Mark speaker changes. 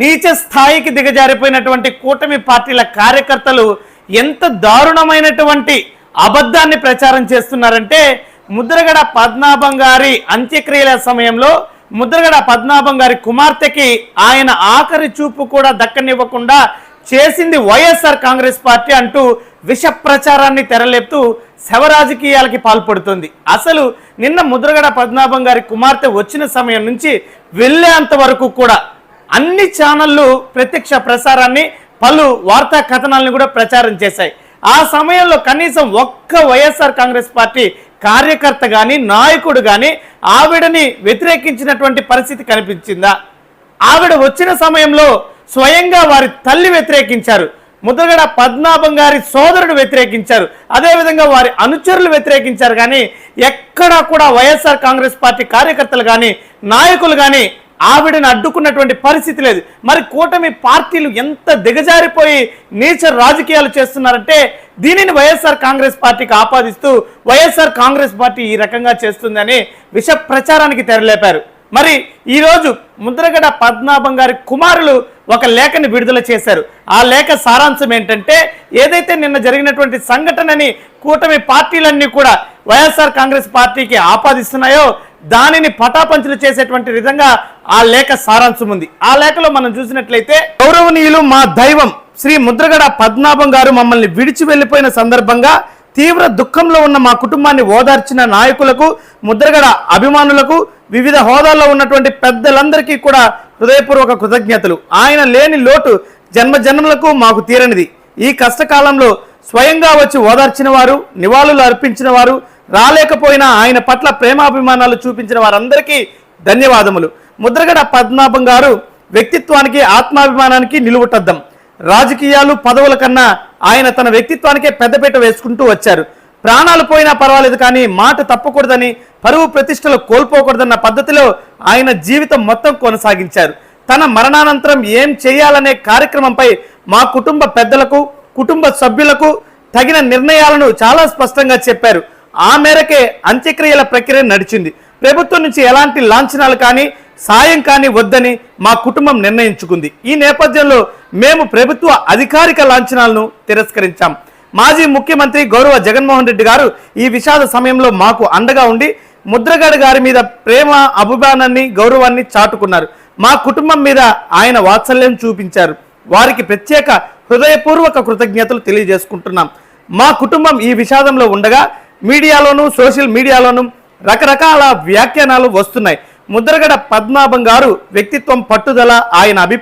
Speaker 1: నీచ స్థాయికి దిగజారిపోయినటువంటి కూటమి పార్టీల కార్యకర్తలు ఎంత దారుణమైనటువంటి అబద్ధాన్ని ప్రచారం చేస్తున్నారంటే, ముద్రగడ పద్మనాభం గారి అంత్యక్రియల సమయంలో ముద్రగడ పద్మనాభం గారి కుమార్తెకి ఆయన ఆఖరి చూపు కూడా దక్కనివ్వకుండా చేసింది వైఎస్ఆర్ కాంగ్రెస్ పార్టీ అంటూ విష ప్రచారాన్ని తెరలేపుతూ శవ రాజకీయాలకి పాల్పడుతుంది. అసలు నిన్న ముద్రగడ పద్మనాభం గారి కుమార్తె వచ్చిన సమయం నుంచి వెళ్ళేంత వరకు కూడా అన్ని ఛానళ్లు ప్రత్యక్ష ప్రసారాన్ని, పలు వార్తా కథనాలను కూడా ప్రచారం చేశాయి. ఆ సమయంలో కనీసం ఒక్క వైఎస్ఆర్ కాంగ్రెస్ పార్టీ కార్యకర్త కానీ, నాయకుడు కానీ ఆవిడని వ్యతిరేకించినటువంటి పరిస్థితి కనిపించిందా? ఆవిడ వచ్చిన సమయంలో స్వయంగా వారి తల్లి వ్యతిరేకించారు, ముద్రగడ పద్మనాభం గారి సోదరుడు వ్యతిరేకించారు, అదేవిధంగా వారి అనుచరులు వ్యతిరేకించారు. కానీ ఎక్కడా కూడా వైఎస్ఆర్ కాంగ్రెస్ పార్టీ కార్యకర్తలు కానీ, నాయకులు కానీ ఆవిడని అడ్డుకున్నటువంటి పరిస్థితి లేదు. మరి కూటమి పార్టీలు ఎంత దిగజారిపోయి నీచ రాజకీయాలు చేస్తున్నారంటే, దీనిని వైఎస్ఆర్ కాంగ్రెస్ పార్టీకి ఆపాదిస్తూ వైఎస్ఆర్ కాంగ్రెస్ పార్టీ ఈ రకంగా చేస్తుందని విష ప్రచారానికి తెరలేపారు. మరి ఈరోజు ముద్రగడ పద్మనాభం గారి కుమారులు ఒక లేఖని విడుదల చేశారు. ఆ లేఖ సారాంశం ఏంటంటే, ఏదైతే నిన్న జరిగినటువంటి సంఘటనని కూటమి పార్టీలన్నీ కూడా వైఎస్ఆర్ కాంగ్రెస్ పార్టీకి ఆపాదిస్తున్నాయో దానిని పటాపంచులు చేసేటువంటి విధంగా ఆ లేఖ సారాంశం ఉంది. ఆ లేఖలో మనం చూసినట్లయితే, గౌరవనీయులు మా దైవం శ్రీ ముద్రగడ పద్మనాభం గారు మమ్మల్ని విడిచి వెళ్లిపోయిన సందర్భంగా తీవ్ర దుఃఖంలో ఉన్న మా కుటుంబాన్ని ఓదార్చిన నాయకులకు, ముద్రగడ అభిమానులకు, వివిధ హోదాల్లో ఉన్నటువంటి పెద్దలందరికీ కూడా హృదయపూర్వక కృతజ్ఞతలు. ఆయన లేని లోటు జన్మజన్మలకు మాకు తీరనిది. ఈ కష్టకాలంలో స్వయంగా వచ్చి ఓదార్చిన వారు, నివాళులు అర్పించిన వారు, రాలేకపోయినా ఆయన పట్ల ప్రేమాభిమానాలు చూపించిన వారందరికీ ధన్యవాదములు. ముద్రగడ పద్మనాభం గారు వ్యక్తిత్వానికి, ఆత్మాభిమానానికి నిలువుటద్దం. రాజకీయాలు, పదవుల కన్నా ఆయన తన వ్యక్తిత్వానికే పెద్దపీట వేసుకుంటూ వచ్చారు. ప్రాణాలు పోయినా పర్వాలేదు కానీ మాట తప్పకూడదని, పరువు ప్రతిష్టలు కోల్పోకూడదన్న పద్ధతిలో ఆయన జీవితం మొత్తం కొనసాగించారు. తన మరణానంతరం ఏం చేయాలనే కార్యక్రమంపై మా కుటుంబ పెద్దలకు, కుటుంబ సభ్యులకు తగిన నిర్ణయాలను చాలా స్పష్టంగా చెప్పారు. ఆ మేరకే అంత్యక్రియల ప్రక్రియ నడిచింది. ప్రభుత్వం నుంచి ఎలాంటి లాంఛనాలు కానీ, సాయం కానీ వద్దని మా కుటుంబం నిర్ణయించుకుంది. ఈ నేపథ్యంలో మేము ప్రభుత్వ అధికారిక లాంఛనాలను తిరస్కరించాం. మాజీ ముఖ్యమంత్రి గౌరవ జగన్మోహన్ రెడ్డి గారు ఈ విషాద సమయంలో మాకు అండగా ఉండి ముద్రగడ గారి మీద ప్రేమ, అభిమానాన్ని, గౌరవాన్ని చాటుకున్నారు. మా కుటుంబం మీద ఆయన వాత్సల్యం చూపించారు. వారికి ప్రత్యేక హృదయపూర్వక కృతజ్ఞతలు తెలియజేసుకుంటున్నాం. మా కుటుంబం ఈ విషాదంలో ఉండగా మీడియాలోనూ, సోషల్ మీడియాలోనూ రకరకాల వ్యాఖ్యానాలు వస్తున్నాయి. ముద్రగడ పద్మనాభం గారు వ్యక్తిత్వం, పట్టుదల, ఆయన అభిప్రాయం